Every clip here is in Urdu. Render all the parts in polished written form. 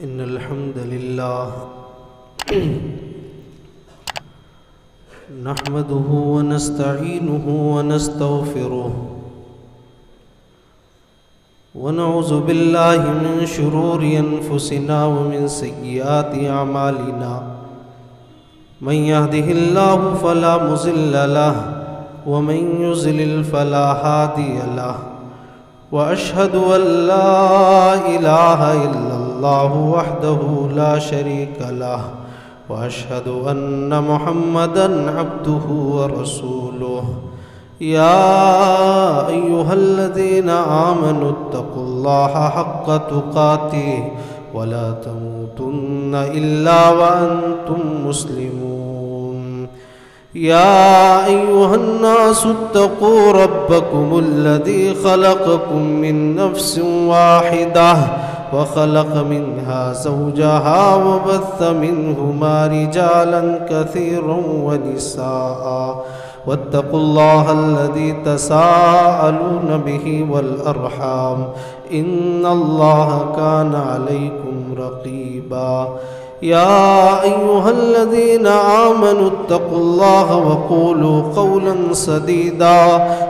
إن الحمد لله نحمده ونستعينه ونستغفره ونعوذ بالله من شرور أنفسنا ومن سيئات أعمالنا من يهده الله فلا مضل له ومن يضلل فلا هادي له وأشهد أن لا إله إلا الله وحده لا شريك له وأشهد أن محمدًا عبده ورسوله يا أيها الذين آمنوا اتقوا الله حق تقاته ولا تموتن إلا وأنتم مسلمون يا أيها الناس اتقوا ربكم الذي خلقكم من نفس واحدة وخلق منها زوجها وبث منهما رجالا كثيرا ونساء واتقوا الله الذي تساءلون به والأرحام إن الله كان عليكم رقيبا يا أيها الذين آمنوا اتقوا الله وقولوا قولا سديدا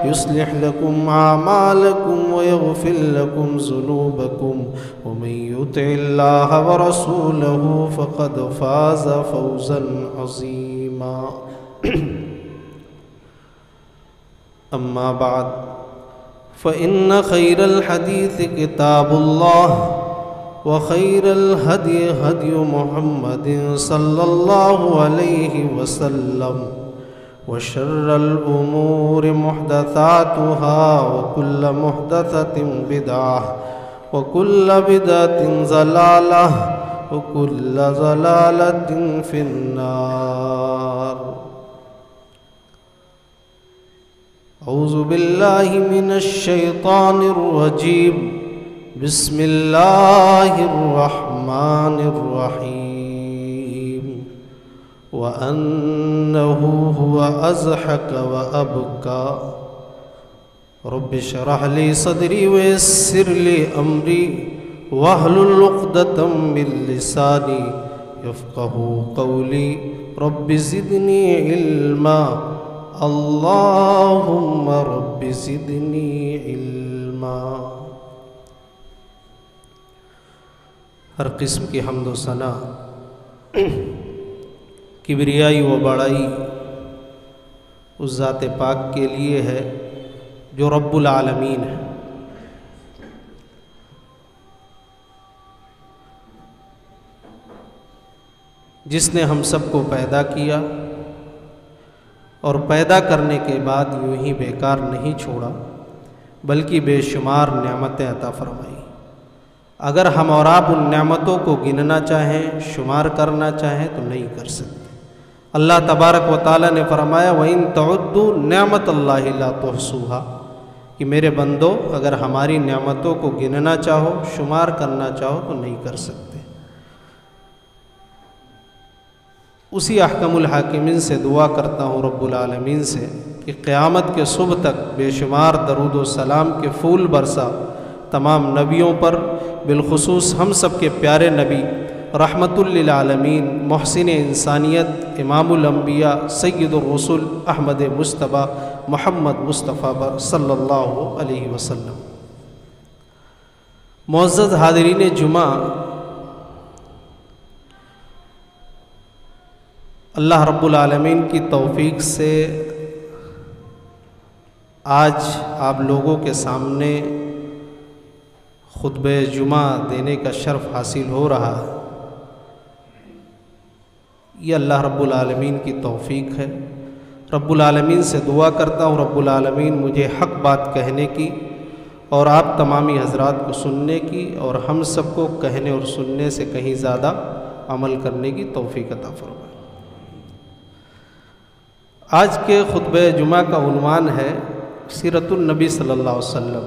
يصلح لكم أعمالكم ويغفر لكم ذنوبكم ومن يطع الله ورسوله فقد فاز فوزا عظيما أما بعد فإن خير الحديث كتاب الله وخير الهدي هدي محمد صلى الله عليه وسلم وشر الأمور محدثاتها وكل محدثة بدعة وكل بدعة ضلالة وكل ضلالة في النار أعوذ بالله من الشيطان الرجيم بسم الله الرحمن الرحيم وأنه هو أضحك وأبكى رب اشرح لي صدري ويسر لي أمري واحلل عقدة من لساني يفقهوا قولي رب زدني علما اللهم رب زدني علما ہر قسم کی حمد و ثنا کبریائی و بڑائی اس ذات پاک کے لیے ہے جو رب العالمین ہے، جس نے ہم سب کو پیدا کیا اور پیدا کرنے کے بعد یوں ہی بیکار نہیں چھوڑا بلکہ بے شمار نعمتیں عطا فرمائی۔ اگر ہم اور آپ ان نعمتوں کو گننا چاہیں، شمار کرنا چاہیں تو نہیں کر سکتے۔ اللہ تبارک و تعالیٰ نے فرمایا وَإِن تَعُدُّوا نِعْمَتَ اللَّهِ لَا تُحْصُوهَا کہ میرے بندو اگر ہماری نعمتوں کو گننا چاہو، شمار کرنا چاہو تو نہیں کر سکتے۔ اسی احکم الحاکمین سے دعا کرتا ہوں رب العالمین سے کہ قیامت کے صبح تک بے شمار درود و سلام کے پھول برسا تمام نبیوں پر، بالخصوص ہم سب کے پیارے نبی رحمت للعالمین محسن انسانیت امام الانبیاء سید الرسل احمد مصطفیٰ محمد مصطفیٰ پر صلی اللہ علیہ وسلم۔ معزز حاضرین جمعہ، اللہ رب العالمین کی توفیق سے آج آپ لوگوں کے سامنے خطبہ جمعہ دینے کا شرف حاصل ہو رہا ہے۔ یہ اللہ رب العالمین کی توفیق ہے۔ رب العالمین سے دعا کرتا ہوں رب العالمین مجھے حق بات کہنے کی اور آپ تمامی حضرات کو سننے کی اور ہم سب کو کہنے اور سننے سے کہیں زیادہ عمل کرنے کی توفیق عطا فرمائے۔ آج کے خطبہ جمعہ کا عنوان ہے سیرت النبی صلی اللہ علیہ وسلم،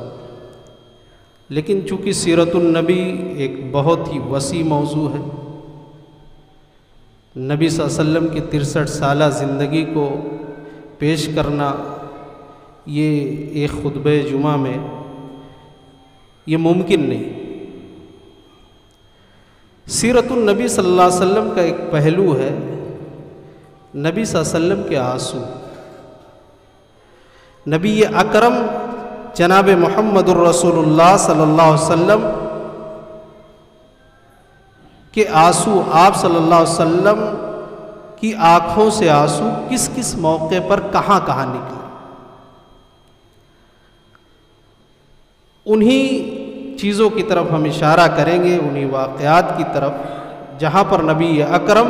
لیکن چونکہ سیرت النبی ایک بہت ہی وسیع موضوع ہے، نبی صلی اللہ علیہ وسلم کی 63 سالہ زندگی کو پیش کرنا یہ ایک خطبہ جمعہ میں یہ ممکن نہیں، سیرت النبی صلی اللہ علیہ وسلم کا ایک پہلو ہے نبی صلی اللہ علیہ وسلم کے آنسو. نبی اکرم جناب محمد الرسول اللہ صلی اللہ علیہ وسلم کے آنسو، آپ صلی اللہ علیہ وسلم کی آنکھوں سے آنسو کس کس موقع پر کہاں کہاں نکلے، انہی چیزوں کی طرف ہم اشارہ کریں گے، انہی واقعات کی طرف جہاں پر نبی اکرم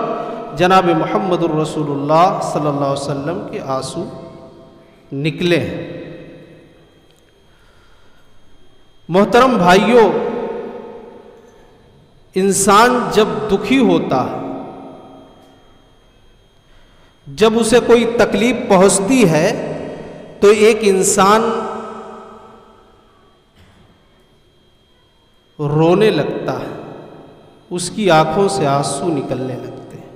جناب محمد الرسول اللہ صلی اللہ علیہ وسلم کے آنسو نکلے ہیں. محترم بھائیوں، انسان جب دکھی ہوتا ہے، جب اسے کوئی تکلیف پہنچتی ہے تو ایک انسان رونے لگتا ہے، اس کی آنکھوں سے آنسو نکلنے لگتے ہیں.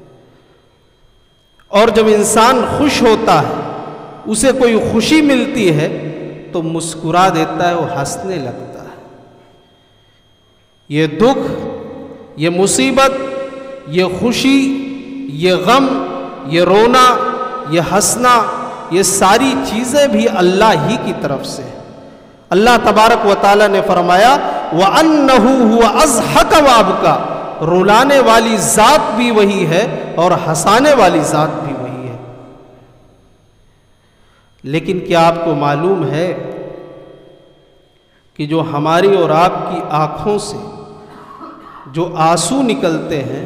اور جب انسان خوش ہوتا ہے، اسے کوئی خوشی ملتی ہے تو مسکرا دیتا ہے، وہ ہنسنے لگتا ہے. یہ دکھ، یہ مصیبت، یہ خوشی، یہ غم، یہ رونا، یہ ہنسنا، یہ ساری چیزیں بھی اللہ ہی کی طرف سے. اللہ تبارک و تعالیٰ نے فرمایا وَأَنَّهُ هُوَ أَضْحَكَ وَأَبْكَى، رلانے والی ذات بھی وہی ہے اور ہنسانے والی ذات بھی وہی ہے. لیکن کیا آپ کو معلوم ہے کہ جو ہماری اور آپ کی آنکھوں سے جو آنسو نکلتے ہیں،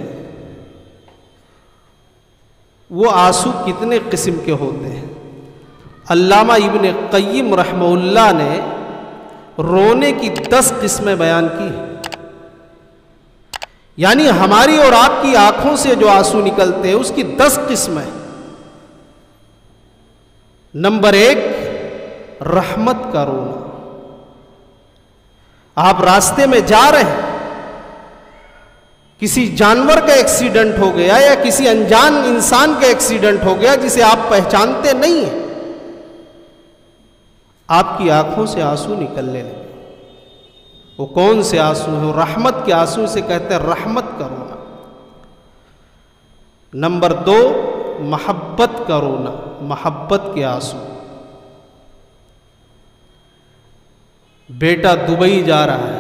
وہ آنسو کتنے قسم کے ہوتے ہیں؟ علامہ ابن قیم رحمہ اللہ نے رونے کی 10 قسمیں بیان کی. یعنی ہماری اور آپ کی آنکھوں سے جو آنسو نکلتے ہیں اس کی 10 قسمیں. نمبر 1، رحمت کا رونا. آپ راستے میں جا رہے ہیں، کسی جانور کا ایکسیڈنٹ ہو گیا یا کسی انجان انسان کا ایکسیڈنٹ ہو گیا جسے آپ پہچانتے نہیں ہیں، آپ کی آنکھوں سے آنسو نکلنے لگے. وہ کون سے آنسو ہیں؟ وہ رحمت کے آنسو سے کہتے ہیں رحمت کا رونا. نمبر 2، محبت کا رونا، محبت کے آنسو. بیٹا دبئی جا رہا ہے،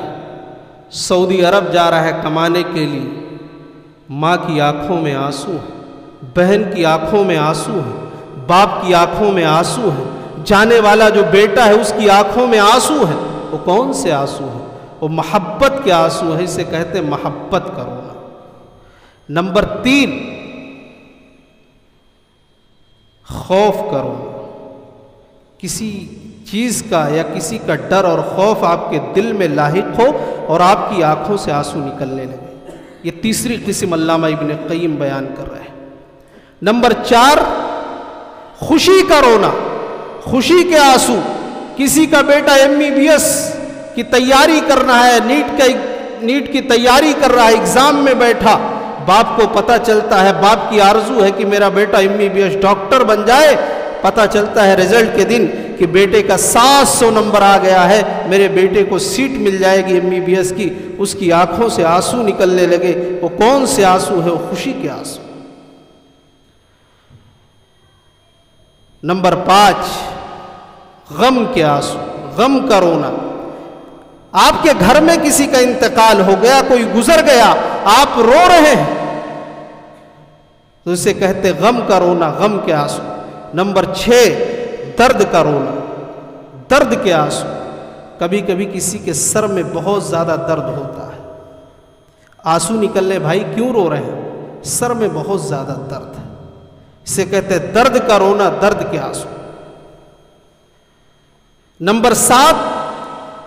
سعودی عرب جا رہا ہے کمانے کے لیے، ماں کی آنکھوں میں آنسو ہیں، بہن کی آنکھوں میں آنسو ہیں، باپ کی آنکھوں میں آنسو ہیں، جانے والا جو بیٹا ہے اس کی آنکھوں میں آنسو ہیں. وہ کون سے آنسو ہیں؟ وہ محبت کے آنسو ہیں، اسے کہتے ہیں محبت کا رونا. نمبر 3، خوف کا رونا. کسی چیز کا یا کسی کا ڈر اور خوف آپ کے دل میں لاحق ہو اور آپ کی آنکھوں سے آنسو نکلنے لگے. یہ تیسری قسم علامہ ابن قیم بیان کر رہے ہیں. نمبر 4، خوشی کا رونا، خوشی کے آنسو. کسی کا بیٹا MBBS کی تیاری کر رہا ہے، نیٹ کی تیاری کر رہا ہے، ایگزام میں بیٹھا، باپ کو پتہ چلتا ہے، باپ کی آرزو ہے کہ میرا بیٹا MBBS ڈاکٹر بن جائے. پتہ چلتا ہے رزلٹ کے دن کہ بیٹے کا 700 نمبر آ گیا ہے، میرے بیٹے کو سیٹ مل جائے گی MBBS کی. اس کی آنکھوں سے آنسو نکلنے لگے. وہ کون سے آنسو ہے؟ وہ خوشی کے آنسو. نمبر 5، غم کے آنسو، غم کا رونا. آپ کے گھر میں کسی کا انتقال ہو گیا، کوئی گزر گیا، آپ رو رہے ہیں تو اسے کہتے غم کا رونا، غم کے آنسو. نمبر 6، درد کا رونا، درد کے آنسو. کبھی کبھی کسی کے سر میں بہت زیادہ درد ہوتا ہے، آنسو نکلنے، بھائی کیوں رو رہے ہیں؟ سر میں بہت زیادہ درد ہے، اسے کہتے ہیں درد کا رونا، درد کے آنسو. نمبر 7،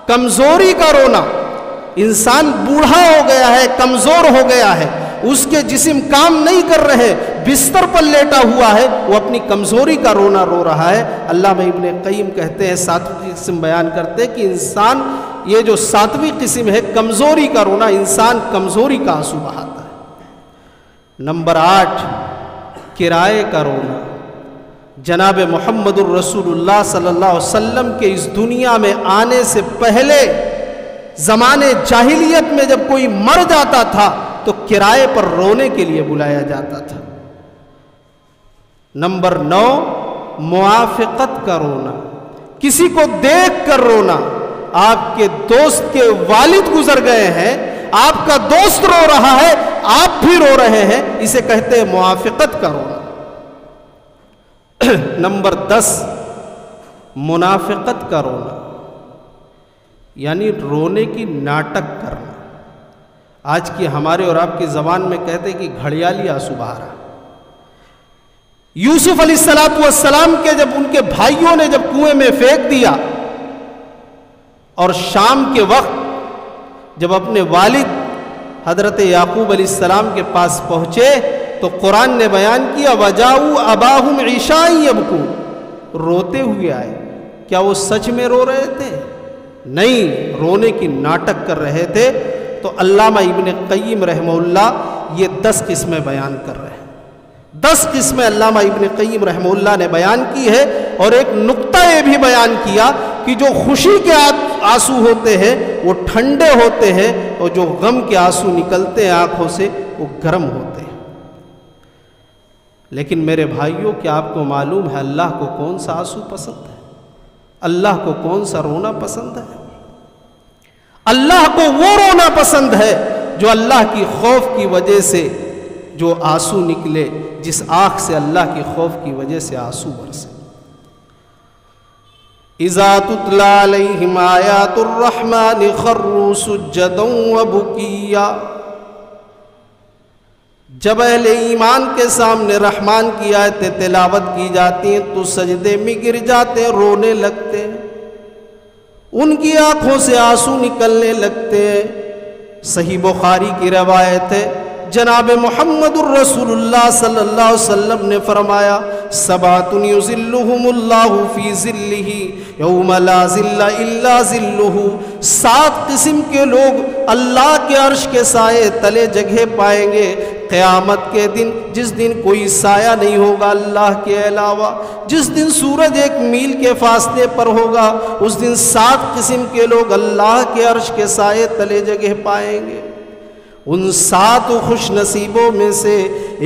کمزوری کا رونا. انسان بوڑھا ہو گیا ہے، کمزور ہو گیا ہے، اس کے جسم کام نہیں کر رہے، بستر پر لیٹا ہوا ہے، وہ اپنی کمزوری کا رونا رو رہا ہے. علامہ ابن قیم کہتے ہیں 7ویں قسم بیان کرتے کہ انسان، یہ جو 7ویں قسم ہے کمزوری کا رونا، انسان کمزوری کا آنسو بہاتا ہے. نمبر 8، کرائے کا رونا. جناب محمد الرسول اللہ صلی اللہ علیہ وسلم کے اس دنیا میں آنے سے پہلے زمانے جاہلیت میں جب کوئی مر جاتا تھا تو کرائے پر رونے کے لیے بلایا جاتا تھا۔ نمبر 9، موافقت کا رونا، کسی کو دیکھ کر رونا۔ آپ کے دوست کے والد گزر گئے ہیں، آپ کا دوست رو رہا ہے، آپ بھی رو رہے ہیں، اسے کہتے ہیں موافقت کا رونا۔ نمبر 10، منافقت کا رونا، یعنی رونے کی ناٹک کرنا۔ آج کی ہمارے اور آپ کی زبان میں کہتے ہیں کہ گھڑیالی آنسو بہا رہا۔ یوسف علیہ السلام کے جب ان کے بھائیوں نے جب کنویں میں پھینک دیا اور شام کے وقت جب اپنے والد حضرت یعقوب علیہ السلام کے پاس پہنچے تو قرآن نے بیان کیا وَجَاءُوا أَبَاهُمْ عِشَاءً يَبْكُونَ، روتے ہوئے آئے۔ کیا وہ سچ میں رو رہے تھے؟ نہیں، رونے کی ناٹک کر رہے تھے۔ تو علامہ ابن قیم رحمہ اللہ یہ 10 قسمیں بیان کر رہے ہیں۔ 10 قسمیں علامہ ابن قیم رحمہ اللہ نے بیان کی ہے، اور ایک نقطہ یہ بھی بیان کیا کہ جو خوشی کے آنسو ہوتے ہیں وہ ٹھنڈے ہوتے ہیں، اور جو غم کے آنسو نکلتے ہیں آنکھوں سے وہ گرم ہوتے ہیں۔ لیکن میرے بھائیوں، کیا آپ کو معلوم ہے اللہ کو کون سا آنسو پسند ہے؟ اللہ کو کون سا رونا پسند ہے؟ اللہ کو وہ رونا پسند ہے جو اللہ کی خوف کی وجہ سے جو آنسو نکلے، جس آنکھ سے اللہ کی خوف کی وجہ سے آنسو برسے۔ اذا تتلی علیہم آیات الرحمن خروا سجدا وبکیا، جب اہل ایمان کے سامنے رحمان کی آیتیں تلاوت کی جاتی ہیں تو سجدے میں گر جاتے ہیں، رونے لگتے ہیں، ان کی آنکھوں سے آنسو نکلنے لگتے ہیں۔ صحیح بخاری کی روایت ہے، جناب محمد الرسول اللہ صلی اللہ علیہ وسلم نے فرمایا سبعۃ یظلھم اللہ فی ظلہ یوم لا ظل الا ظلہ، 7 قسم کے لوگ اللہ کے عرش کے سائے تلے جگہ پائیں گے قیامت کے دن، جس دن کوئی سایہ نہیں ہوگا اللہ کے علاوہ، جس دن سورج 1 میل کے فاصلے پر ہوگا، اس دن 7 قسم کے لوگ اللہ کے عرش کے سائے تلے جگہ پائیں گے۔ ان 7 خوش نصیبوں میں سے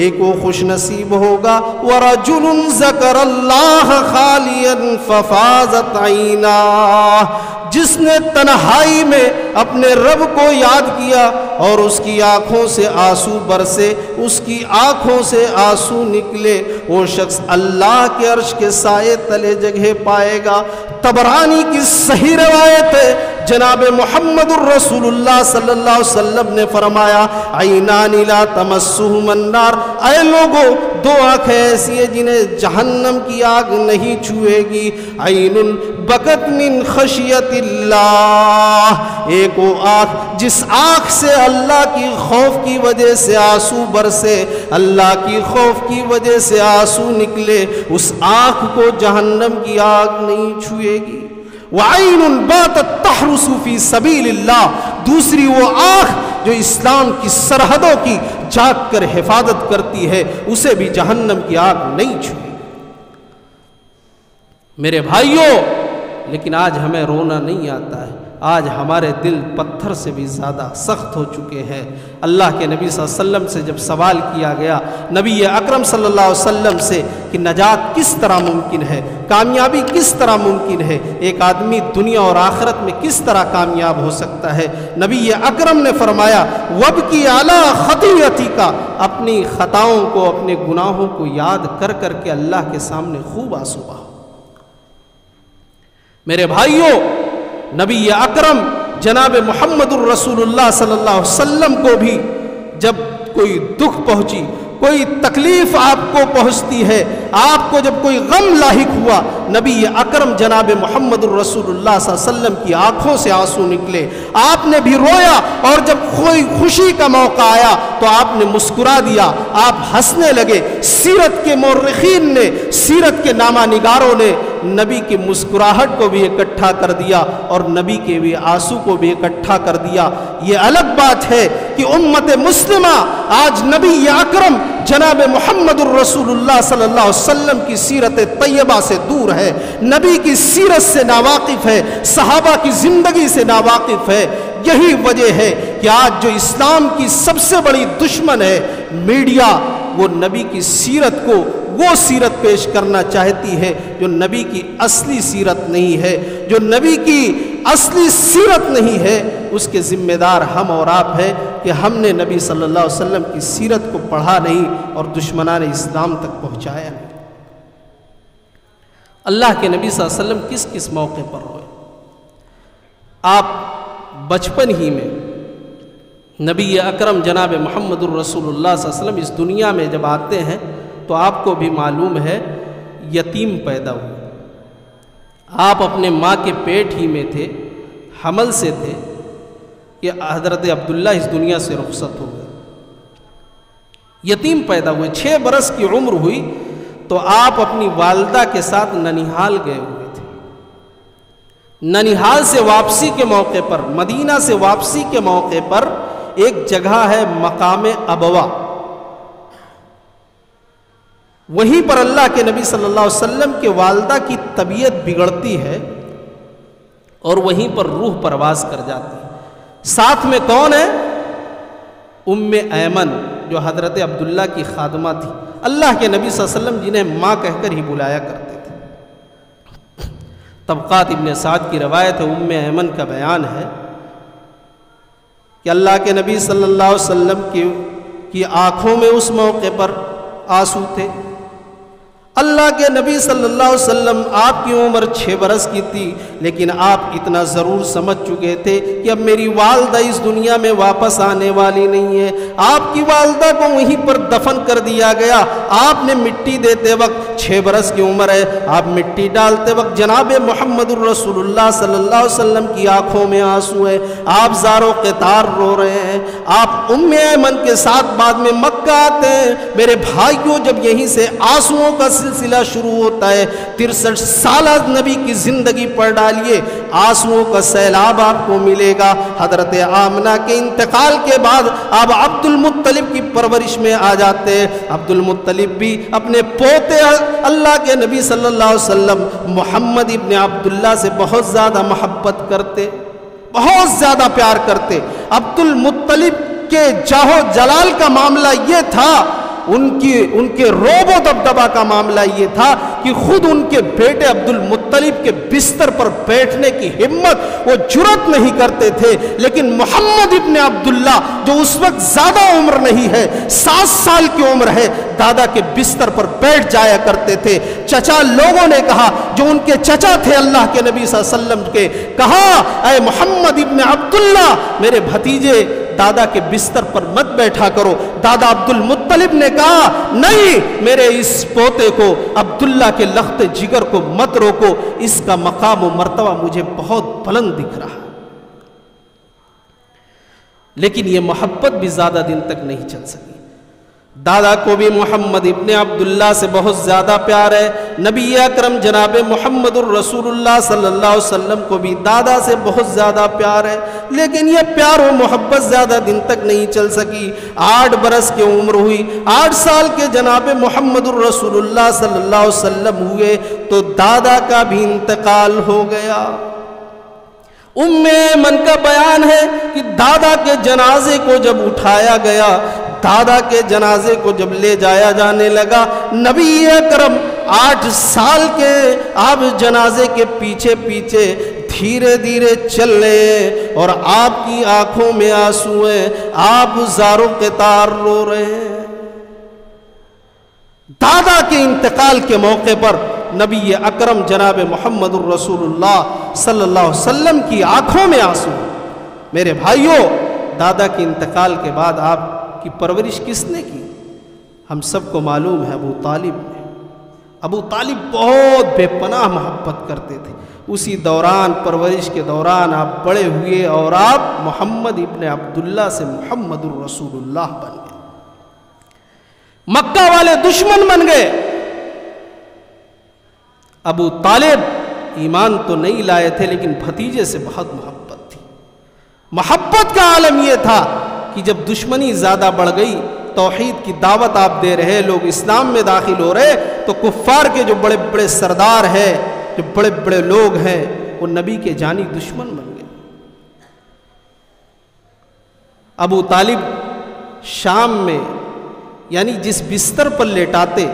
ایک وہ خوش نصیب ہوگا وَرَجُلٌ ذَكَرَ اللَّهَ خَالِيًا فَفَاضَتْ عَيْنَاهُ، جس نے تنہائی میں اپنے رب کو یاد کیا اور اس کی آنکھوں سے آنسو برسے، اس کی آنکھوں سے آنسو نکلے، وہ شخص اللہ کے عرش کے سائے تلے جگہ پائے گا۔ طبرانی کی صحیح روایت ہے، جناب محمد الرسول اللہ صلی اللہ علیہ وسلم نے فرمایا عینان لا تمسہم النار، اے لوگو 2 آنکھیں ایسی ہیں جنہیں جہنم کی آگ نہیں چھوئے گی۔ عین بکت من خشیت اللہ، ایک وہ آنکھ جس آنکھ سے اللہ کی خوف کی وجہ سے آنسو برسے، اللہ کی خوف کی وجہ سے آنسو نکلے، اس آنکھ کو جہنم کی آگ نہیں چھوئے گی۔ وَعَيْنٌ بَاتَتْ تَحْرُسُ فِي سَبِيلِ اللَّهِ، دوسری وہ آنکھ جو اسلام کی سرحدوں کی جاگ کر حفاظت کرتی ہے، اسے بھی جہنم کی آگ نہیں چھوئے۔ میرے بھائیوں، لیکن آج ہمیں رونا نہیں آتا ہے، آج ہمارے دل پتھر سے بھی زیادہ سخت ہو چکے ہیں۔ اللہ کے نبی صلی اللہ علیہ وسلم سے جب سوال کیا گیا نبی اکرم صلی اللہ علیہ وسلم سے کہ نجات کس طرح ممکن ہے، کامیابی کس طرح ممکن ہے، ایک آدمی دنیا اور آخرت میں کس طرح کامیاب ہو سکتا ہے، نبی اکرم نے فرمایا وَابْكِ عَلَىٰ خَطِيئَتِكَ، اپنی خطاؤں کو، اپنے گناہوں کو یاد کر کر کے اللہ کے سامنے خوب آنسو بہاؤ۔ میرے بھائیوں، نبی اکرم جناب محمد الرسول اللہ صلی اللہ علیہ وسلم کو بھی جب کوئی دکھ پہنچی، کوئی تکلیف آپ کو پہنچتی ہے، آپ کو جب کوئی غم لاحق ہوا، نبی اکرم جناب محمد الرسول اللہ صلی اللہ علیہ وسلم کی آنکھوں سے آنسو نکلے، آپ نے بھی رویا، اور جب کوئی خوشی کا موقع آیا تو آپ نے مسکرا دیا، آپ ہنسنے لگے۔ سیرت کے مورخین نے، سیرت کے نامہ نگاروں نے نبی کی مسکراہٹ کو بھی اکٹھا کر دیا اور نبی کے بھی آنسو کو بھی اکٹھا کر دیا۔ یہ الگ بات ہے کہ امت مسلمہ آج نبی اکرم جناب محمد الرسول اللہ صلی اللہ علیہ وسلم کی سیرت طیبہ سے دور ہے، نبی کی سیرت سے ناواقف ہے، صحابہ کی زندگی سے ناواقف ہے۔ یہی وجہ ہے کہ آج جو اسلام کی سب سے بڑی دشمن ہے میڈیا، وہ نبی کی سیرت کو وہ سیرت پیش کرنا چاہتی ہے جو نبی کی اصلی سیرت نہیں ہے، جو نبی کی اصلی سیرت نہیں ہے۔ اس کے ذمہ دار ہم اور آپ ہیں کہ ہم نے نبی صلی اللہ علیہ وسلم کی سیرت کو پڑھا نہیں اور دشمنان اسلام تک پہنچایا نہیں۔ اللہ کے نبی صلی اللہ علیہ وسلم کس کس موقع پر ہوئے؟ آپ بچپن ہی میں نبی اکرم جناب محمد الرسول اللہ صلی اللہ علیہ وسلم اس دنیا میں جب آتے ہیں تو آپ کو بھی معلوم ہے یتیم پیدا ہوئے۔ آپ اپنے ماں کے پیٹ ہی میں تھے، حمل سے تھے کہ حضرت عبداللہ اس دنیا سے رخصت ہو گئے، یتیم پیدا ہوئے۔ 6 برس کی عمر ہوئی تو آپ اپنی والدہ کے ساتھ ننیہال گئے ہوئے تھے۔ ننیہال سے واپسی کے موقع پر، مدینہ سے واپسی کے موقع پر ایک جگہ ہے مقام ابوا، وہیں پر اللہ کے نبی صلی اللہ علیہ وسلم کے والدہ کی طبیعت بگڑتی ہے اور وہیں پر روح پرواز کر جاتی ہے۔ ساتھ میں کون ہے؟ ام ایمن، جو حضرت عبداللہ کی خادمہ تھی، اللہ کے نبی صلی اللہ علیہ وسلم جنہیں ماں کہہ کر ہی بلایا کرتے تھے۔ طبقات ابن سعد کی روایت ہے، ام ایمن کا بیان ہے کہ اللہ کے نبی صلی اللہ علیہ وسلم کی آنکھوں میں اس موقع پر آنسو تھے۔ اللہ کے نبی صلی اللہ علیہ وسلم، آپ کی عمر 6 برس کی تھی، لیکن آپ اتنا ضرور سمجھ چکے تھے کہ اب میری والدہ اس دنیا میں واپس آنے والی نہیں ہے۔ آپ کی والدہ کو وہیں پر دفن کر دیا گیا۔ آپ نے مٹی دیتے وقت، 6 برس کی عمر ہے، آپ مٹی ڈالتے وقت جناب محمد الرسول اللہ صلی اللہ علیہ وسلم کی آنکھوں میں آنسو ہے، آپ زار و قطار رو رہے ہیں۔ آپ ام ایمن کے ساتھ بعد میں مکہ آتے ہیں۔ میرے بھائیوں، جب یہیں سے آنسوؤں کا سلسلہ شروع ہوتا ہے، 63 سالہ نبی کی زندگی پر ڈالیے، آنسوؤں کا سیلاب آپ کو ملے گا۔ حضرت آمنہ کے انتقال کے بعد آپ عبد المطلب کی پرورش میں آ جاتے ہیں۔ عبد المطلب بھی اپنے پوتے اللہ کے نبی صلی اللہ علیہ وسلم محمد ابن عبداللہ سے بہت زیادہ محبت کرتے، بہت زیادہ پیار کرتے۔ عبد المطلب کے جاہ و جلال کا معاملہ یہ تھا، ان کے روب و دبدبہ کا معاملہ یہ تھا کہ خود ان کے بیٹے عبد المطلب کے بستر پر بیٹھنے کی ہمت وہ جرأت نہیں کرتے تھے، لیکن محمد ابن عبداللہ جو اس وقت زیادہ عمر نہیں ہے، 7 سال کی عمر ہے، دادا کے بستر پر بیٹھ جایا کرتے تھے۔ چچا لوگوں نے کہا، جو ان کے چچا تھے اللہ کے نبی صلی اللہ علیہ وسلم کے، کہا اے محمد ابن عبداللہ، میرے بھتیجے دادا کے بستر پر مت بیٹھا کرو۔ دادا عبد المطلب نے کہا، نہیں، میرے اس پوتے کو عبداللہ کے لخت جگر کو مت روکو، اس کا مقام و مرتبہ مجھے بہت بلند دکھ رہا۔ لیکن یہ محبت بھی زیادہ دن تک نہیں چل سکی۔ دادا کو بھی محمد ابن عبداللہ سے بہت زیادہ پیار ہے، نبی اکرم جناب محمد الرسول اللہ صلی اللہ علیہ وسلم کو بھی دادا سے بہت زیادہ پیار ہے، لیکن یہ پیار و محبت زیادہ دن تک نہیں چل سکی۔ 8 برس کی عمر ہوئی، 8 سال کے جناب محمد الرسول اللہ صلی اللہ علیہ وسلم ہوئے تو دادا کا بھی انتقال ہو گیا۔ ام ایمن کا بیان ہے کہ دادا کے جنازے کو جب اٹھایا گیا، دادا کے جنازے کو جب لے جایا جانے لگا، نبی اکرم 8 سال کے آپ جنازے کے پیچھے پیچھے دھیرے دھیرے چل رہے ہیں اور آپ کی آنکھوں میں آنسو ہیں، آپ زار و قطار رو رہے ہیں۔ دادا کے انتقال کے موقع پر نبی اکرم جناب محمد الرسول اللہ صلی اللہ علیہ وسلم کی آنکھوں میں آنسو۔ میرے بھائیوں، دادا کے انتقال کے بعد آپ کی پرورش کس نے کی؟ ہم سب کو معلوم ہے، ابو طالب نے۔ ابو طالب بہت بے پناہ محبت کرتے تھے۔ اسی دوران، پرورش کے دوران آپ بڑے ہوئے اور آپ محمد ابن عبداللہ سے محمد الرسول اللہ بن گئے۔ مکہ والے دشمن بن گئے۔ ابو طالب ایمان تو نہیں لائے تھے، لیکن بھتیجے سے بہت محبت تھی۔ محبت کا عالم یہ تھا کہ جب دشمنی زیادہ بڑھ گئی، توحید کی دعوت آپ دے رہے، لوگ اسلام میں داخل ہو رہے، تو کفار کے جو بڑے بڑے سردار ہیں، جو بڑے بڑے لوگ ہیں، وہ نبی کے جانی دشمن بن گئے۔ ابو طالب شام میں یعنی جس بستر پر لیٹاتے،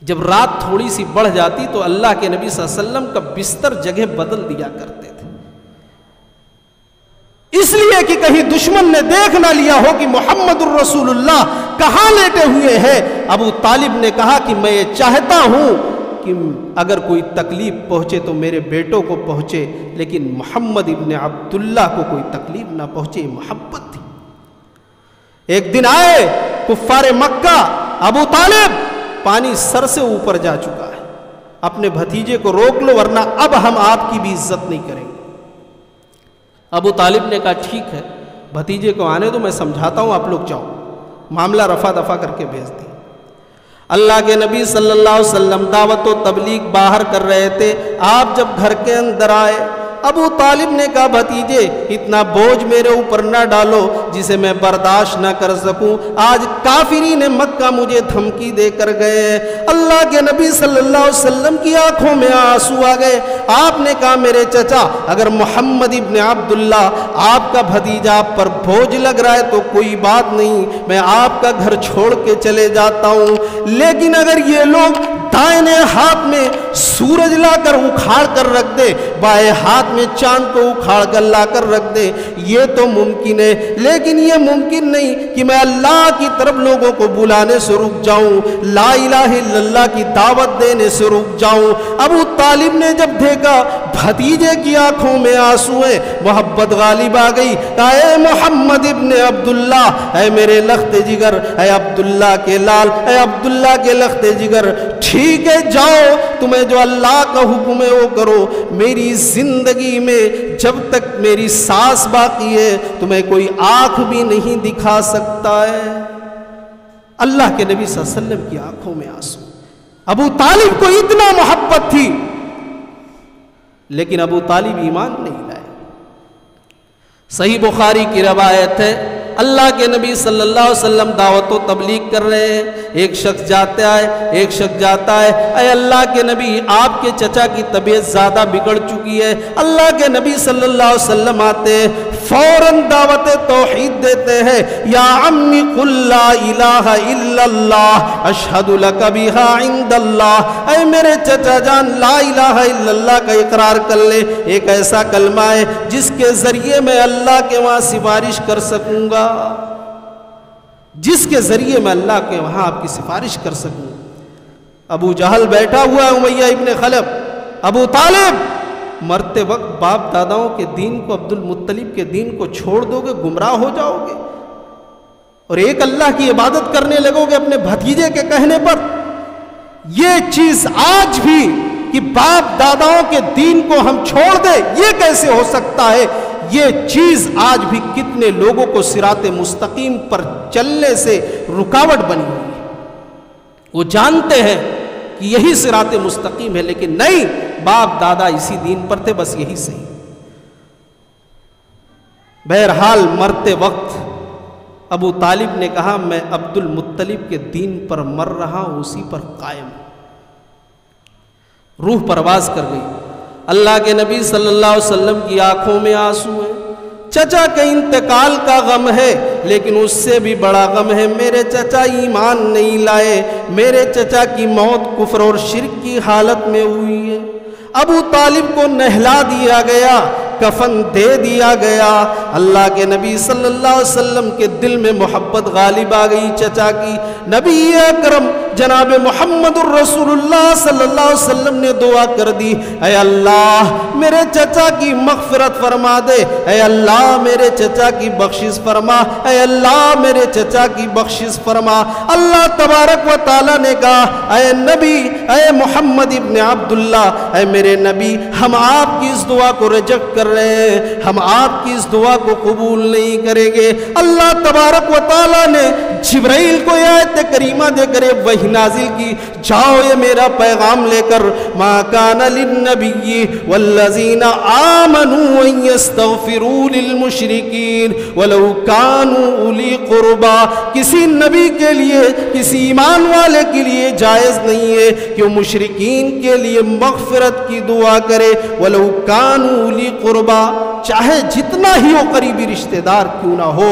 جب رات تھوڑی سی بڑھ جاتی تو اللہ کے نبی صلی اللہ علیہ وسلم کا بستر جگہ بدل دیا کرتے تھے، اس لیے کہ کہیں دشمن نے دیکھ نہ لیا ہو کہ محمد الرسول اللہ کہاں لیٹے ہوئے ہیں۔ ابو طالب نے کہا کہ میں یہ چاہتا ہوں کہ اگر کوئی تکلیف پہنچے تو میرے بیٹوں کو پہنچے، لیکن محمد ابن عبداللہ کو کوئی تکلیف نہ پہنچے، محبت تھی۔ ایک دن آئے کفار مکہ، ابو طالب پانی سر سے اوپر جا چکا ہے، اپنے بھتیجے کو روک لو ورنہ اب ہم آپ کی بھی عزت نہیں کریں گے۔ ابو طالب نے کہا ٹھیک ہے، بھتیجے کو آنے دو، میں سمجھاتا ہوں، آپ لوگ جاؤ۔ معاملہ رفع دفع کر کے بھیج دیا۔ اللہ کے نبی صلی اللہ علیہ وسلم دعوت و تبلیغ باہر کر رہے تھے، آپ جب گھر کے اندر آئے، ابو طالب نے کہا بھتیجے اتنا بوجھ میرے اوپر نہ ڈالو جسے میں برداشت نہ کر سکوں، آج کافرین مکہ مجھے دھمکی دے کر گئے۔ اللہ کے نبی صلی اللہ علیہ وسلم کی آنکھوں میں آنسو آ گئے۔ آپ نے کہا میرے چچا اگر محمد ابن عبداللہ آپ کا بھتیجا آپ پر بوجھ لگ رہا ہے تو کوئی بات نہیں، میں آپ کا گھر چھوڑ کے چلے جاتا ہوں، لیکن اگر یہ لوگ دائیں ہاتھ میں سورج لا کر اکھاڑ کر رکھ دے، بائیں ہاتھ میں چاند کو اکھاڑ کر لا کر رکھ دے، یہ تو ممکن ہے، لیکن یہ ممکن نہیں کہ میں اللہ کی طرف لوگوں کو بلانے سے رک جاؤں، لا الہ الا اللہ کی دعوت دینے سے رک جاؤں۔ ابو طالب نے جب دیکھا بھتیجے کی آنکھوں میں آنسو ہیں، محبت غالب آ گئی، کہا اے محمد ابن عبداللہ، اے میرے لخت جگر، اے عبداللہ کے لال، اے عبداللہ کے لخت جگر، ٹھیک ہے جاؤ، تمہیں جو اللہ کا حکم ہے وہ کرو، میری زندگی میں جب تک میری سانس باقی ہے تمہیں کوئی آنکھ بھی نہیں دکھا سکتا ہے۔ اللہ کے نبی صلی اللہ علیہ وسلم کی آنکھوں میں آنسو۔ ابو طالب کو اتنا محبت تھی، لیکن ابو طالب ایمان نہیں لائے۔ صحیح بخاری کی روایت ہے، اللہ کے نبی صلی اللہ علیہ وسلم دعوت و تبلیغ کر رہے ہیں، ایک شخص جاتا ہے، اے اللہ کے نبی آپ کے چچا کی طبیعت زیادہ بگڑ چکی ہے۔ اللہ کے نبی صلی اللہ علیہ وسلم آتے ہیں، فوراً دعوت توحید دیتے ہیں، یا عمی قل لا الہ الا اللہ اشہد لک بہا عند اللہ، اے میرے چچا جان لا الہ الا اللہ کا اقرار کر لے، ایک ایسا کلمہ ہے جس کے ذریعے میں اللہ کے وہاں سفارش کر سکوں گا، جس کے ذریعے میں اللہ کے وہاں آپ کی سفارش کر سکوں۔ ابو جہل بیٹھا ہوا ہے، امیہ ابن خلف، ابو طالب مرتے وقت باپ داداؤں کے دین کو، عبد المطلب کے دین کو چھوڑ دو گے، گمراہ ہو جاؤ گے، اور ایک اللہ کی عبادت کرنے لگو گے اپنے بھتیجے کے کہنے پر۔ یہ چیز آج بھی کہ باپ داداؤں کے دین کو ہم چھوڑ دیں، یہ کیسے ہو سکتا ہے؟ یہ چیز آج بھی کتنے لوگوں کو صراط مستقیم پر چلنے سے رکاوٹ بنی ہوئی ہے۔ وہ جانتے ہیں کہ یہی صراط مستقیم ہے، لیکن نہیں، باپ دادا اسی دین پر تھے، بس یہی صحیح۔ بہرحال مرتے وقت ابو طالب نے کہا میں عبد المطلب کے دین پر مر رہا ہوں، اسی پر قائم ہوں۔ روح پرواز کر گئی۔ اللہ کے نبی صلی اللہ علیہ وسلم کی آنکھوں میں آنسو ہیں۔ چچا کے انتقال کا غم ہے، لیکن اس سے بھی بڑا غم ہے میرے چچا ایمان نہیں لائے، میرے چچا کی موت کفر اور شرک کی حالت میں ہوئی ہے۔ ابو طالب کو نہلا دیا گیا، کفن دے دیا گیا۔ اللہ کے نبی صلی اللہ علیہ وسلم کے دل میں محبت غالب آ گئی چچا کی۔ نبی اکرم جناب محمد الرسول اللہ صلی اللہ علیہ وسلم نے دعا کر دی، اے اللہ میرے چچا کی مغفرت فرما دے، اے اللہ میرے چچا کی بخشش فرما، اے اللہ میرے چچا کی بخشش فرما۔ اللہ تبارک و تعالیٰ نے کہا اے نبی، اے محمد ابن عبداللہ، اے میرے نبی، ہم آپ کی اس دعا کو ریجیکٹ کر رہے ہیں، ہم آپ کی اس دعا کو قبول نہیں کریں گے۔ اللہ تبارک و تعالیٰ نے جبرائیل کو آیت کریمہ دے کر وحی نازل کی، جاؤ یہ میرا پیغام لے کر، ما کان للنبی والذین آمنوا ان یستغفروا للمشرکین ولو کانوا اولی قربا، کسی نبی کے لیے، کسی ایمان والے کے لیے جائز نہیں ہے کہ وہ مشرکین کے لیے مغفرت کی دعا کرے، ولو کانوا اولی قربا، چاہے جتنا ہی وہ قریبی رشتہ دار کیوں نہ ہو۔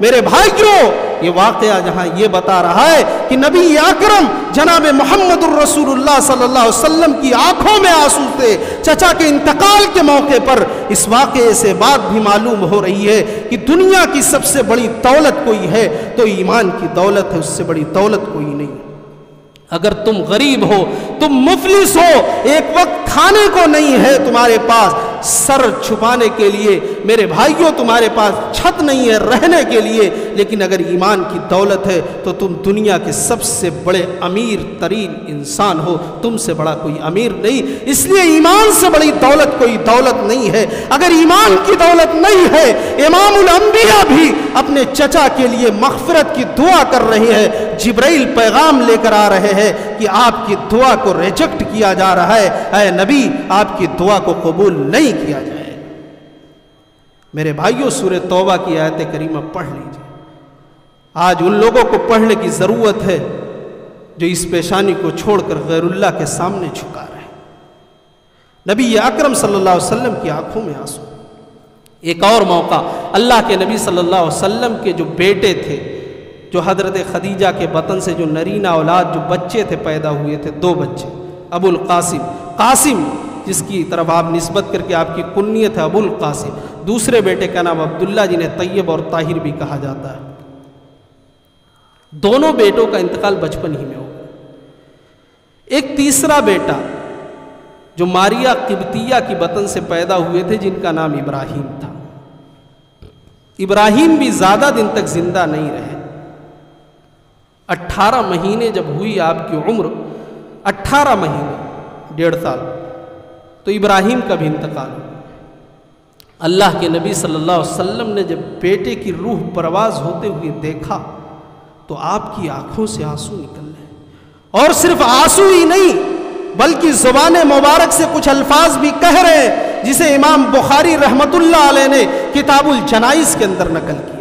میرے بھائیوں، یہ واقعہ جہاں یہ بتا رہا ہے کہ نبی اکرم جناب محمد الرسول اللہ صلی اللہ علیہ وسلم کی آنکھوں میں آنسو تھے چچا کے انتقال کے موقع پر، اس واقعے سے بات بھی معلوم ہو رہی ہے کہ دنیا کی سب سے بڑی دولت کوئی ہے تو ایمان کی دولت ہے، اس سے بڑی دولت کوئی نہیں۔ اگر تم غریب ہو، تم مفلس ہو، ایک وقت کھانے کو نہیں ہے تمہارے پاس، سر چھپانے کے لیے، میرے بھائیوں تمہارے پاس چھت نہیں ہے رہنے کے لیے، لیکن اگر ایمان کی دولت ہے تو تم دنیا کے سب سے بڑے امیر ترین انسان ہو، تم سے بڑا کوئی امیر نہیں۔ اس لیے ایمان سے بڑی دولت کوئی دولت نہیں ہے۔ اگر ایمان کی دولت نہیں ہے، امام الانبیاء بھی اپنے چچا کے لیے مغفرت کی دعا کر رہے ہیں، جبرائیل پیغام لے کر آ رہے ہیں کہ آپ کی دعا کو ریجیکٹ کیا جا رہا ہے، اے نبی آپ کی دعا کو قبول نہیں کیا جائے۔ میرے بھائیوں، سورہ توبہ کی آیت کریمہ پڑھ لیجئے۔ آج ان لوگوں کو پڑھنے کی ضرورت ہے جو اس پیشانی کو چھوڑ کر غیر اللہ کے سامنے جھکا رہے ہیں۔ نبی اکرم صلی اللہ علیہ وسلم کی آنکھوں میں آنسو۔ ایک اور موقع، اللہ کے نبی صلی اللہ علیہ وسلم کے جو بیٹے تھے، جو حضرت خدیجہ کے بطن سے جو نرینہ اولاد جو بچے تھے پیدا ہوئے تھے، 2 بچے، ابو القاسم، قاسم جس کی طرف آپ نسبت کر کے آپ کی کنیت ہے ابو القاسم، دوسرے بیٹے کا نام عبداللہ جنہیں طیب اور طاہر بھی کہا جاتا ہے۔ دونوں بیٹوں کا انتقال بچپن ہی میں ہو گیا۔ ایک تیسرا بیٹا جو ماریہ قبطیہ کی بطن سے پیدا ہوئے تھے، جن کا نام ابراہیم تھا۔ ابراہیم بھی زیادہ دن تک زندہ نہیں رہے۔ 18 مہینے جب ہوئی آپ کی عمر، 18 مہینے 1.5 سال، تو ابراہیم کا بھی انتقال ہوا۔ اللہ کے نبی صلی اللہ علیہ وسلم نے جب بیٹے کی روح پرواز ہوتے ہوئے دیکھا تو آپ کی آنکھوں سے آنسو نکل رہے، اور صرف آنسو ہی نہیں بلکہ زبان مبارک سے کچھ الفاظ بھی کہہ رہے ہیں، جسے امام بخاری رحمت اللہ علیہ نے کتاب الجنائز کے اندر نقل کیا۔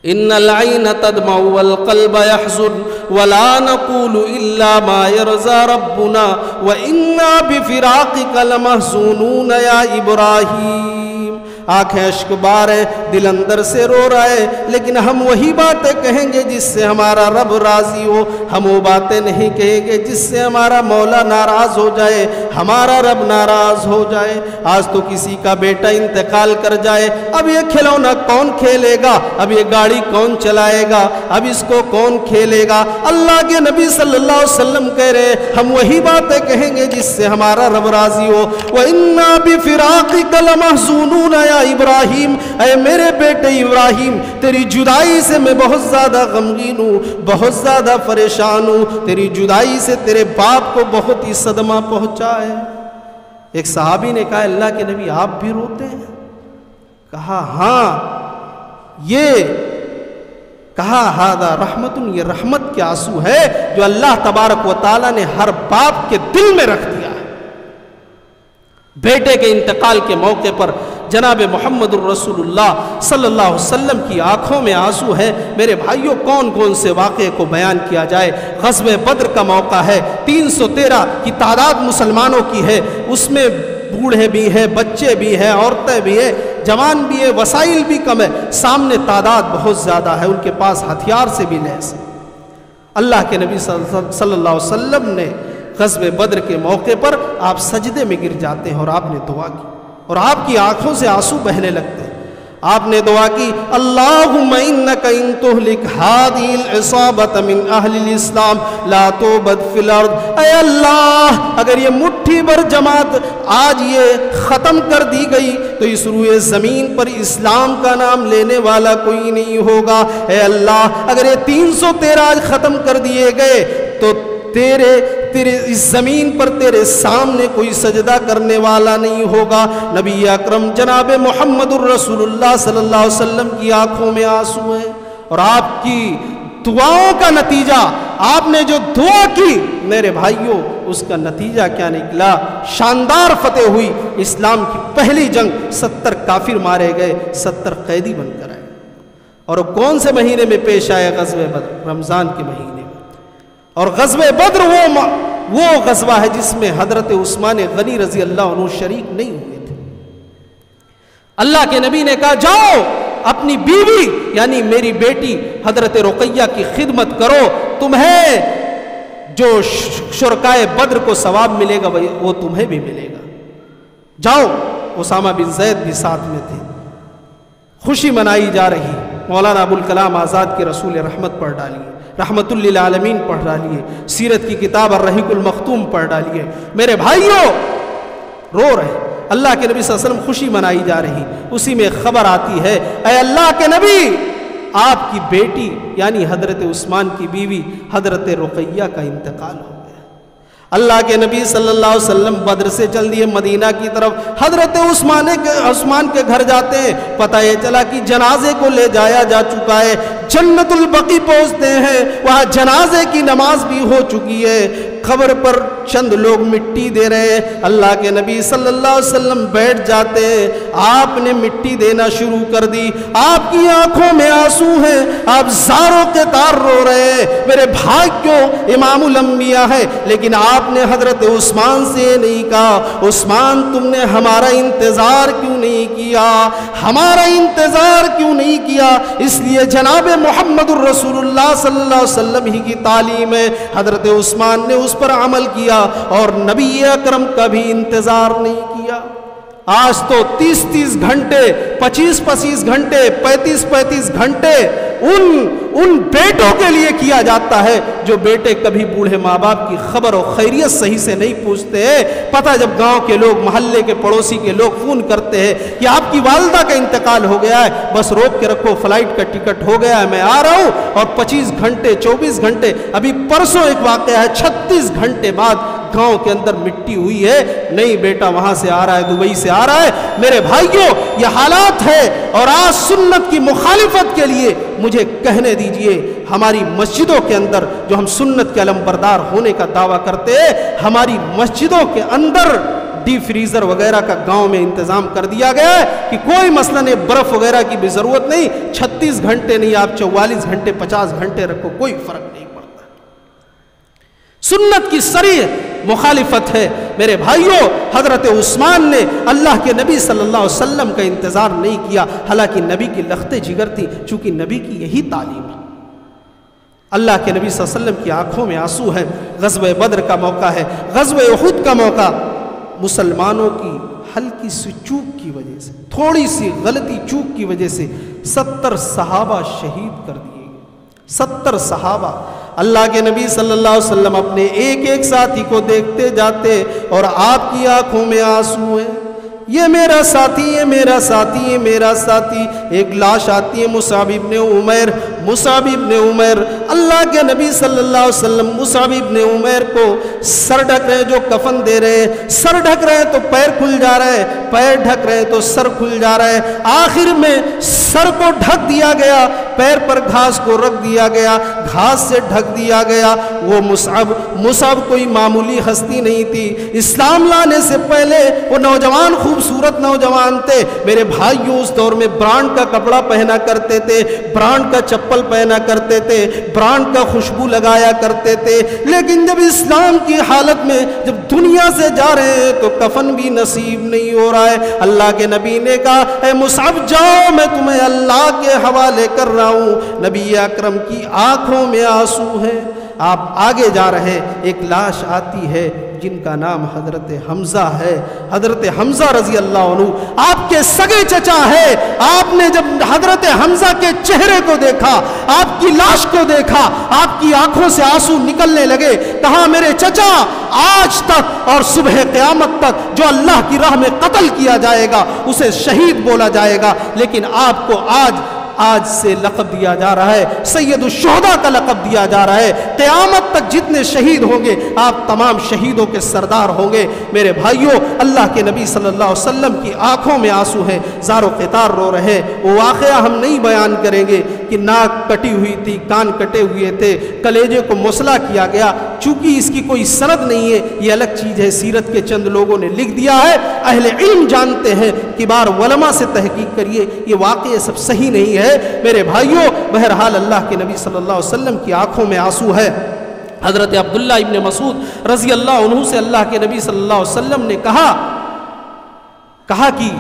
ان العین تدمع والقلب يحزن ولا نقول الا ما يرضى ربنا وانا بفراقك لمحزونون یا ابراہیم۔ آنکھیں اشک بار ہے، دل اندر سے رو رہا ہے، لیکن ہم وہی باتیں کہیں گے جس سے ہمارا رب راضی ہو، ہم وہ باتیں نہیں کہیں گے جس سے ہمارا مولا ناراض ہو جائے، ہمارا رب ناراض ہو جائے۔ آج تو کسی کا بیٹا انتقال کر جائے، اب یہ کھلونا کون کھیلے گا، اب یہ گاڑی کون چلائے گا، اب اس کو کون کھیلے گا؟ اللہ کے نبی صلی اللہ علیہ وسلم کہہ رہے ہم وہی باتیں کہیں گے جس سے ہمارا رب راضی ہو۔ وَإِنَّا بِفِرَاقِكَ لَمَحْزُونُونَ یا ابراہیم، اے میرے بیٹے ابراہیم، تیری جدائی سے میں بہت زیادہ غمگین ہوں، بہت زیادہ پریشان ہوں، تیری جدائی سے تیرے باپ کو بہت ہی صدمہ پہنچا ہے۔ ایک صحابی نے کہا اللہ کے نبی آپ بھی روتے ہیں؟ کہا ہاں، یہ کہا ہذا رحمت، یہ رحمت کے آنسو ہے جو اللہ تبارک و تعالی نے ہر باپ کے دل میں رکھ دیا ہے۔ بیٹے کے انتقال کے موقع پر جناب محمد الرسول اللہ صلی اللہ علیہ وسلم کی آنکھوں میں آنسو ہے۔ میرے بھائیوں، کون کون سے واقعے کو بیان کیا جائے؟ غزوہ بدر کا موقع ہے، 313 کی تعداد مسلمانوں کی ہے، اس میں بوڑھے بھی ہیں، بچے بھی ہیں، عورتیں بھی ہیں، جوان بھی ہیں، وسائل بھی کم ہے، سامنے تعداد بہت زیادہ ہے، ان کے پاس ہتھیار سے بھی لیس ہے۔ اللہ کے نبی صلی اللہ علیہ وسلم نے غزوہ بدر کے موقع پر آپ سجدے میں گر جاتے ہیں اور آپ نے دعا کی، اور آپ کی آنکھوں سے آنسو بہنے لگتے ہیں۔ آپ نے دعا کی اللہم انک ان تہلک ہذه العصابۃ من اہل الاسلام لا توبد فی الارض، اے اللہ اگر یہ مٹھی بھر جماعت آج یہ ختم کر دی گئی تو اس روئے زمین پر اسلام کا نام لینے والا کوئی نہیں ہوگا۔ اے اللہ اگر یہ 313 آج ختم کر دیے گئے تو تیرے اس زمین پر تیرے سامنے کوئی سجدہ کرنے والا نہیں ہوگا۔ نبی اکرم جناب محمد الرسول اللہ صلی اللہ علیہ وسلم کی آنکھوں میں آنسو ہیں، اور آپ کی دعاؤں کا نتیجہ، آپ نے جو دعا کی میرے بھائیوں، اس کا نتیجہ کیا نکلا؟ شاندار فتح ہوئی، اسلام کی پہلی جنگ، 70 کافر مارے گئے، 70 قیدی بن کر آئے۔ اور کون سے مہینے میں پیش آئے؟ غزوہ بدر، رمضان کے مہینے میں۔ اور غزوہ بدر وہ غزوہ ہے جس میں حضرت عثمان غنی رضی اللہ عنہ شریک نہیں ہوئے تھے۔ اللہ کے نبی نے کہا جاؤ اپنی بیوی یعنی میری بیٹی حضرت رقیہ کی خدمت کرو، تمہیں جو شرکائے بدر کو ثواب ملے گا وہ تمہیں بھی ملے گا، جاؤ۔ اسامہ بن زید بھی ساتھ میں تھے۔ خوشی منائی جا رہی۔ مولانا ابوالکلام آزاد کے رسول رحمت پڑھ ڈالیے، رحمت للعالمین پڑھ ڈالیے، سیرت کی کتاب الرحیق المختوم پڑھ ڈالیے۔ میرے بھائیوں رو رہے، اللہ کے نبی صلی اللہ علیہ وسلم خوشی منائی جا رہی، اسی میں خبر آتی ہے اے اللہ کے نبی آپ کی بیٹی یعنی حضرت عثمان کی بیوی حضرت رقیہ کا انتقال ہو گیا۔ اللہ کے نبی صلی اللہ علیہ وسلم بدر سے چل دیے مدینہ کی طرف، حضرت عثمان کے گھر جاتے ہیں، پتہ یہ چلا کہ جنازے کو لے جایا جا چکا ہے۔ جنت البقیع پہنچتے ہیں، وہاں جنازے کی نماز بھی ہو چکی ہے، قبر پر چند لوگ مٹی دے رہے ہیں۔ اللہ کے نبی صلی اللہ علیہ وسلم بیٹھ جاتے ہیں، آپ نے مٹی دینا شروع کر دی، آپ کی آنکھوں میں آنسو ہیں، آپ زاروں کے تار رو رہے ہیں۔ میرے بھائیوں امام الانبیاء ہے، لیکن آپ نے حضرت عثمان سے یہ نہیں کہا عثمان تم نے ہمارا انتظار کیوں نہیں کیا، ہمارا انتظار کیوں نہیں کیا؟ اس لیے جناب محمد الرسول اللہ صلی اللہ علیہ وسلم ہی کی تعلیم ہے، حضرت عثمان نے اس پر عمل کیا اور نبی اکرم کا بھی انتظار نہیں کیا۔ آج تو 30 گھنٹے، 25 گھنٹے، 35 گھنٹے ان بیٹوں کے لیے کیا جاتا ہے جو بیٹے کبھی بوڑھے ماں باپ کی خبر و خیریت صحیح سے نہیں پوچھتے ہیں۔ پتہ جب گاؤں کے لوگ، محلے کے پڑوسی کے لوگ فون کرتے ہیں کہ آپ کی والدہ کا انتقال ہو گیا ہے، بس روک کے رکھو، فلائٹ کا ٹکٹ ہو گیا ہے، میں آ رہا ہوں، اور 25 گھنٹے 24 گھنٹے، ابھی پرسوں ایک واقعہ ہے 36 گھنٹے بعد گاؤں کے اندر مٹی ہوئی ہے، نہیں بیٹا وہاں سے آ رہا ہے، دبئی سے آ رہا ہے۔ میرے بھائیوں یہ حالات ہے، اور آج سنت کی مخالفت کے لیے مجھے کہنے دیجئے ہماری مسجدوں کے اندر جو ہم سنت کے علمبردار ہونے کا دعویٰ کرتے ہیں، ہماری مسجدوں کے اندر ڈی فریزر وغیرہ کا گاؤں میں انتظام کر دیا گیا ہے کہ کوئی مسئلہ نہیں، برف وغیرہ کی بھی ضرورت نہیں، 36 گھنٹے نہیں آپ 44 گھنٹے 50 گھنٹے رکھو، کوئی فرق نہیں پڑتا۔ سنت کی صریح مخالفت ہے۔ میرے بھائیوں حضرت عثمان نے اللہ کے نبی صلی اللہ علیہ وسلم کا انتظار نہیں کیا، حالانکہ نبی کی لخت جگر تھی، چونکہ نبی کی یہی تعلیم ہے۔ اللہ کے نبی صلی اللہ علیہ وسلم کی آنکھوں میں آنسو ہے۔ غزوہ بدر کا موقع ہے، غزوہ احد کا موقع، مسلمانوں کی ہلکی سی چوک کی وجہ سے، تھوڑی سی غلطی چوک کی وجہ سے 70 صحابہ شہید کر دیے گئے۔ 70 صحابہ، اللہ کے نبی صلی اللہ علیہ وسلم اپنے ایک ساتھی کو دیکھتے جاتے اور آپ کی آنکھوں میں آنسو ہیں، یہ میرا ساتھی، یہ میرا ساتھی، یہ میرا ساتھی۔ ایک لاش آتی ہے مصعب ابن عمیر، اللہ کے نبی صلی اللہ علیہ وسلم مصعب ابن عمیر کو سر ڈھک رہے ہیں، جو کفن دے رہے ہیں، سر ڈھک رہے ہیں تو پیر کھل جا رہا ہے، پیر ڈھک رہے ہیں تو سر کھل جا رہا ہے، آخر میں سر کو ڈھک دیا گیا، پیر پر گھاس کو رکھ دیا گیا، گھاس سے ڈھک دیا گیا۔ وہ مصعب کوئی معمولی ہستی نہیں تھی، اسلام لانے سے پہلے وہ نوجوان خوبصورت نوجوان تھے۔ میرے بھائیوں اس دور میں برانڈ کا کپڑا پہنا کرتے تھے، برانڈ کا چپل پہنا کرتے تھے، برانڈ کا خوشبو لگایا کرتے تھے، لیکن جب اسلام کی حالت میں جب دنیا سے جا رہے ہیں تو کفن بھی نصیب نہیں ہو رہا ہے۔ اللہ کے نبی نے کہا اے مصعب جاؤ، میں تمہیں اللہ کے حوالے کر رہا ہوں۔ نبی اکرم کی آنکھوں میں آنسو ہیں، آپ آگے جا رہے، ایک لاش آتی ہے جن کا نام حضرت حمزہ ہے، حضرت حمزہ رضی اللہ عنہ آپ کے سگے چچا ہے۔ آپ نے جب حضرت حمزہ کے چہرے کو دیکھا، آپ کی لاش کو دیکھا، آپ کی آنکھوں سے آنسو نکلنے لگے، کہا میرے چچا آج تک اور صبح قیامت تک جو اللہ کی راہ میں قتل کیا جائے گا اسے شہید بولا جائے گا، لیکن آپ کو آج سے لقب دیا جا رہا ہے، سید الشہداء کا لقب دیا جا رہا ہے۔ قیامت تک جتنے شہید ہوں گے آپ تمام شہیدوں کے سردار ہوں گے۔ میرے بھائیوں اللہ کے نبی صلی اللہ علیہ وسلم کی آنکھوں میں آنسو ہیں، زار و قطار رو رہے۔ وہ واقعہ ہم نہیں بیان کریں گے کہ ناک کٹی ہوئی تھی، کان کٹے ہوئے تھے، کلیجے کو مسلا کیا گیا، چونکہ اس کی کوئی سند نہیں ہے، یہ الگ چیز ہے، سیرت کے چند لوگوں نے لکھ دیا ہے، اہل علم جانتے ہیں، کبار علماء سے تحقیق کریے، یہ واقعہ سب صحیح نہیں ہے میرے بھائیوں۔ بہرحال اللہ کے نبی صلی اللہ علیہ وسلم کی آنکھوں میں آنسو ہے۔ حضرت عبداللہ ابن مسعود رضی اللہ عنہ سے اللہ کے نبی صلی اللہ علیہ وسلم نے کہا کہ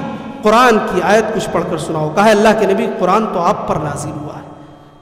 قرآن کی آیت کچھ پڑھ کر سناؤ۔ کہا اللہ کے نبی قرآن تو آپ پر نازل ہوا ہے۔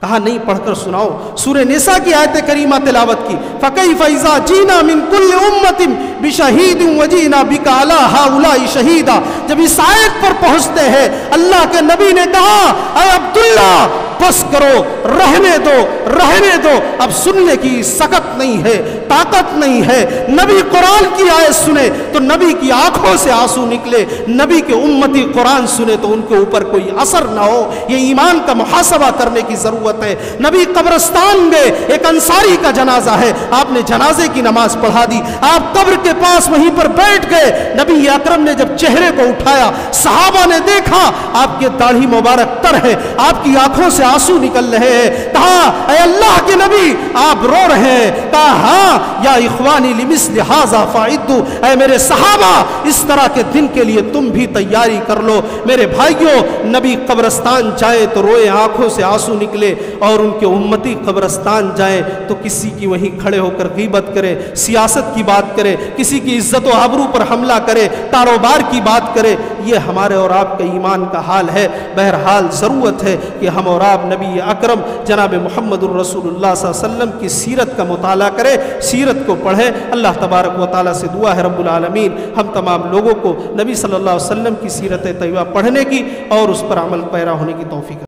کہا نہیں، پڑھ کر سناؤ۔ سورہ نساء کی آیت کریمہ تلاوت کی، فَكَيْفَ إِذَا جِئْنَا مِن كُلِّ أُمَّةٍ بِشَهِيدٍ وَجِئْنَا بِكَ عَلَىٰ هَٰؤُلَاءِ شَهِيدًا۔ جب اس آیت پر پہنچتے ہیں اللہ کے نبی نے کہا اے عبداللہ بس کرو، رہنے دو، اب سننے کی سکت نہیں ہے، طاقت نہیں ہے۔ نبی قرآن کی آیت سنے تو نبی کی آنکھوں سے آنسو نکلے، نبی کے امتی قرآن سنے تو ان کے اوپر کوئی اثر نہ ہو۔ یہ ایمان کا محاسبہ کرنے کی ضرورت ہے۔ نبی قبرستان میں ایک انصاری کا جنازہ ہے، آپ نے جنازے کی نماز پڑھا دی، آپ قبر کے پاس وہیں پر بیٹھ گئے۔ نبی اکرم نے جب چہرے کو اٹھایا، صحابہ نے دیکھا آپ کے داڑھی مبارک تر ہے، آپ کی آنکھوں سے آنسو نکل رہے ہیں۔ کہا اے اللہ کے نبی آپ رو رہے ہیں؟ کہا ہاں، یا اخوانی لمثل ھذا فاعدوا، اے میرے صحابہ اس طرح کے دن کے لیے تم بھی تیاری کر لو۔ میرے بھائیوں، نبی قبرستان جائے تو روئے، آنکھوں سے آنسو نکلے، اور ان کے امتی قبرستان جائیں تو کسی کی وہیں کھڑے ہو کر غیبت کرے، سیاست کی بات کرے، کسی کی عزت و آبرو پر حملہ کرے، کاروبار کی بات کرے، یہ ہمارے اور آپ کے ایمان کا حال ہے۔ بہرحال ضرورت ہے کہ ہم اور آپ نبی اکرم جناب محمد الرسول اللہ صلی اللہ علیہ وسلم کی سیرت کا مطالعہ کریں، سیرت کو پڑھیں۔ اللہ تبارک و تعالیٰ سے دعا ہے رب العالمین ہم تمام لوگوں کو نبی صلی اللہ علیہ وسلم کی سیرت طیبہ پڑھنے کی اور اس پر عمل پیرا ہونے کی توفیق